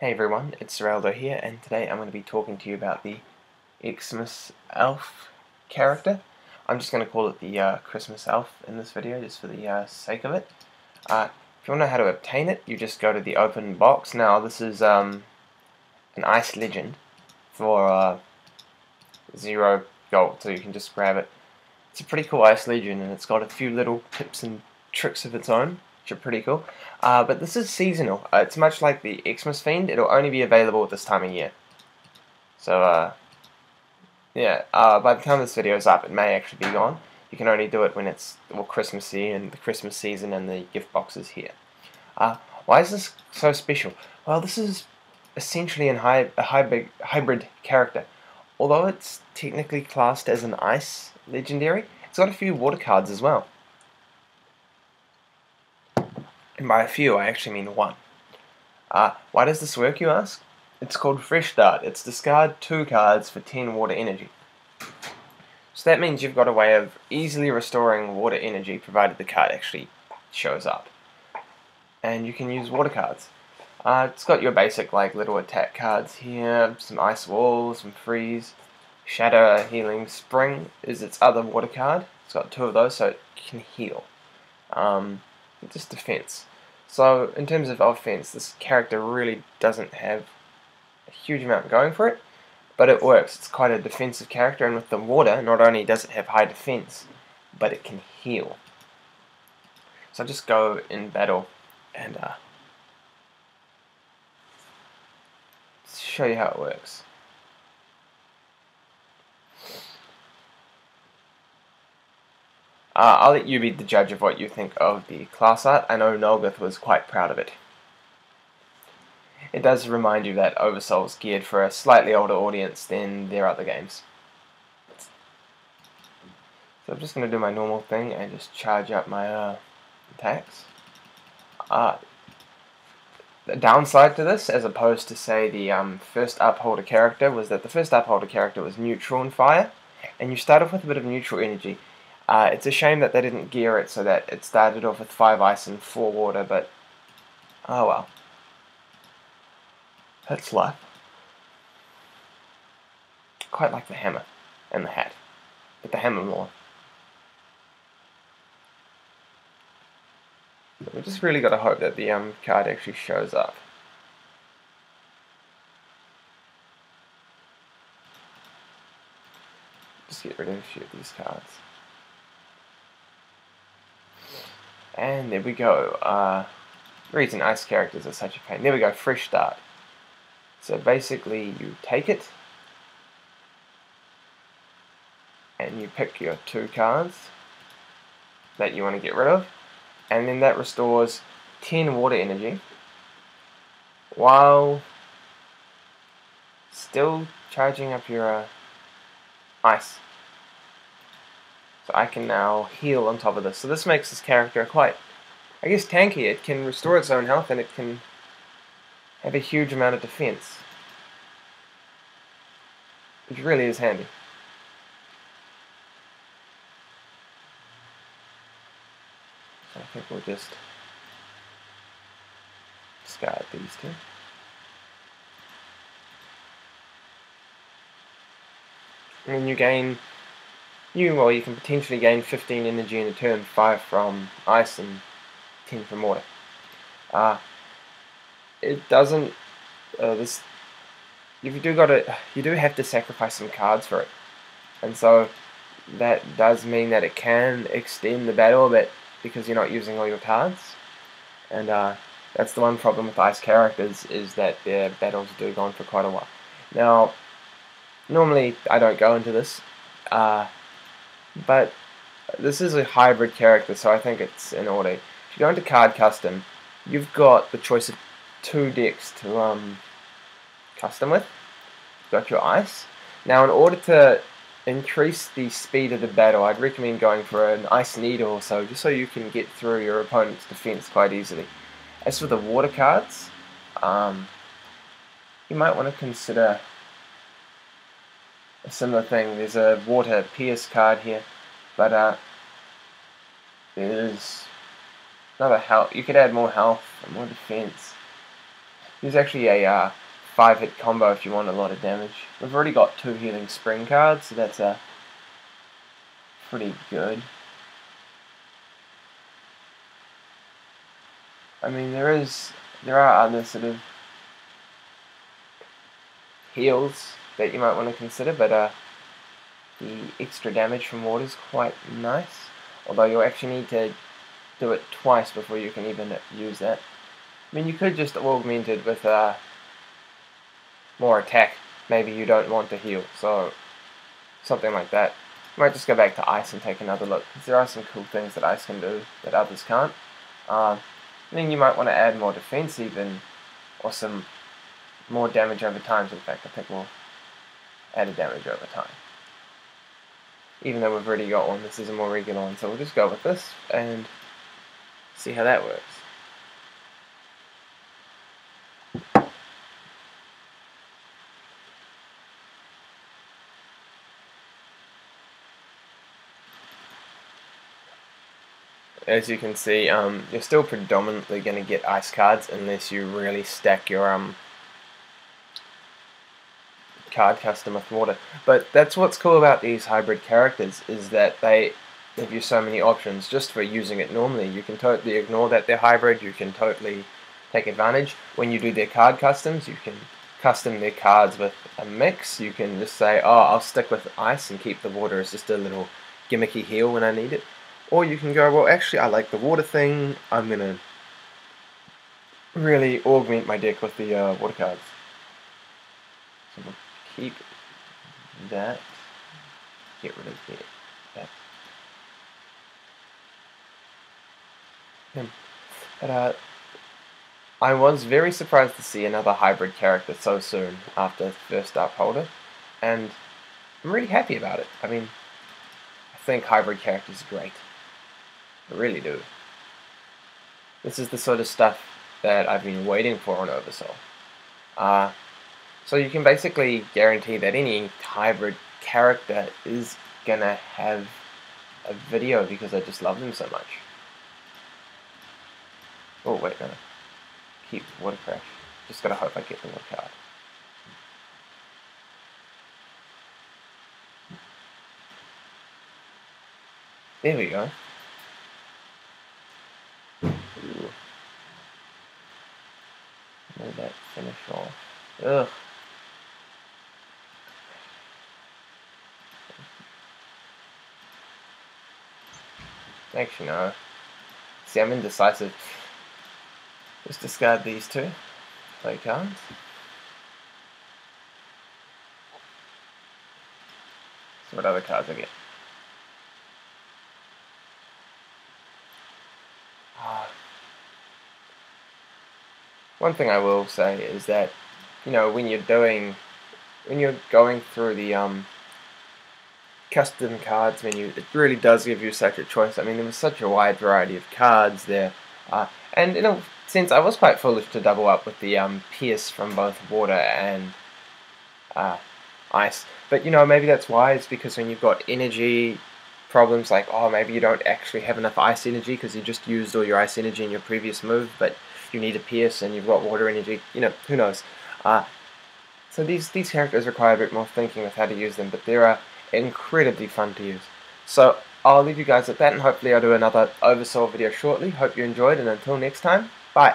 Hey everyone, it's Geraldo here, and today I'm going to be talking to you about the Xmas Elf character. I'm just going to call it the Christmas Elf in this video, just for the sake of it. If you want to know how to obtain it, you just go to the open box. Now, this is an ice legend for 0 gold, so you can just grab it. It's a pretty cool ice legend, and it's got a few little tips and tricks of its own, which are pretty cool. But this is seasonal. It's much like the Xmas Fiend. It'll only be available at this time of year. So, yeah, by the time this video is up, it may actually be gone. You can only do it when it's Christmassy and the Christmas season and the gift box is here. Why is this so special? Well, this is essentially a hybrid character. Although it's technically classed as an ice legendary, it's got a few water cards as well. And by a few, I actually mean one. Why does this work, you ask? It's called Fresh Start. It's discard 2 cards for 10 water energy. So that means you've got a way of easily restoring water energy, provided the card actually shows up. And you can use water cards. It's got your basic little attack cards here, some Ice Wall, some Freeze. Shadow Healing Spring is its other water card. It's got 2 of those, so it can heal. Just defense. So in terms of offense, this character really doesn't have a huge amount going for it, but it works. It's quite a defensive character, and with the water, not only does it have high defense, but it can heal. So I'll just go in battle and show you how it works. I'll let you be the judge of what you think of the class art. I know Nolgith was quite proud of it. It does remind you that Oversoul is geared for a slightly older audience than their other games. So I'm just going to do my normal thing and just charge up my attacks. The downside to this, as opposed to say the first upholder character, was that the first upholder character was neutral in fire, and you start off with a bit of neutral energy. It's a shame that they didn't gear it so that it started off with 5 ice and 4 water, but oh well. That's life. Quite like the hammer and the hat, but the hammer more. We just really got to hope that the card actually shows up. Just get rid of a few of these cards. And there we go. The reason ice characters are such a pain. There we go, Fresh Start. So basically you take it, and you pick your 2 cards that you want to get rid of, and then that restores 10 water energy, while still charging up your ice. So I can now heal on top of this. So this makes this character quite, I guess, tanky. It can restore its own health, and it can have a huge amount of defense, which really is handy. So I think we'll just discard these 2. And then you gain, you can potentially gain 15 energy in a turn, 5 from ice and 10 from water. It doesn't, you do have to sacrifice some cards for it, and so that does mean that it can extend the battle a bit because you're not using all your cards, and that's the one problem with ice characters, is that their battles do go on for quite a while. Now, normally I don't go into this, but this is a hybrid character, so I think it's in order. If you go into card custom, you've got the choice of 2 decks to custom with. You've got your ice. Now, in order to increase the speed of the battle, I'd recommend going for an ice needle or so, just so you can get through your opponent's defense quite easily. As for the water cards, you might want to consider a similar thing. There's a water pierce card here, but there's another health. You could add more health and more defense. There's actually a 5-hit combo if you want a lot of damage. We've already got 2 healing spring cards, so that's pretty good. I mean, there are other sort of heals that you might want to consider, but the extra damage from water is quite nice. Although you'll actually need to do it twice before you can even use that. I mean, you could just augment it with more attack. Maybe you don't want to heal, so something like that. You might just go back to ice and take another look, because there are some cool things that ice can do that others can't. Then you might want to add more defense even, or some more damage over time. In fact, I think we'll add a damage over time. Even though we've already got one, this is a more regular one, so we'll just go with this and see how that works. As you can see, you're still predominantly going to get ice cards unless you really stack your card custom with water. But that's what's cool about these hybrid characters, is that they give you so many options just for using it normally. You can totally ignore that they're hybrid, you can totally take advantage. When you do their card customs, you can custom their cards with a mix. You can just say, oh, I'll stick with ice and keep the water as just a little gimmicky heal when I need it. Or you can go, well, actually, I like the water thing. I'm going to really augment my deck with the water cards. So we'll keep that. Get rid of that. But I was very surprised to see another hybrid character so soon after first Upholder, and I'm really happy about it. I mean, I think hybrid characters are great. I really do. This is the sort of stuff that I've been waiting for on Oversoul. So you can basically guarantee that any hybrid character is gonna have a video because I just love them so much. Oh wait, no. Keep water crash. Just gotta hope I get the water card. There we go. Ooh. Let that finish off. Ugh. Actually, no. See, I'm indecisive. Just discard these two. Play cards. See what other cards I get. One thing I will say is that, you know, when you're going through the custom cards menu, it really does give you such a choice. I mean, there was such a wide variety of cards there, and in a sense, I was quite foolish to double up with the Pierce from both water and ice. But you know, maybe that's wise, because when you've got energy problems, like, oh, maybe you don't actually have enough ice energy because you just used all your ice energy in your previous move, but you need a Pierce and you've got water energy, you know, who knows. So these characters require a bit more thinking with how to use them, but they're incredibly fun to use. So I'll leave you guys at that, and hopefully I'll do another Oversoul video shortly. Hope you enjoyed, and until next time, bye.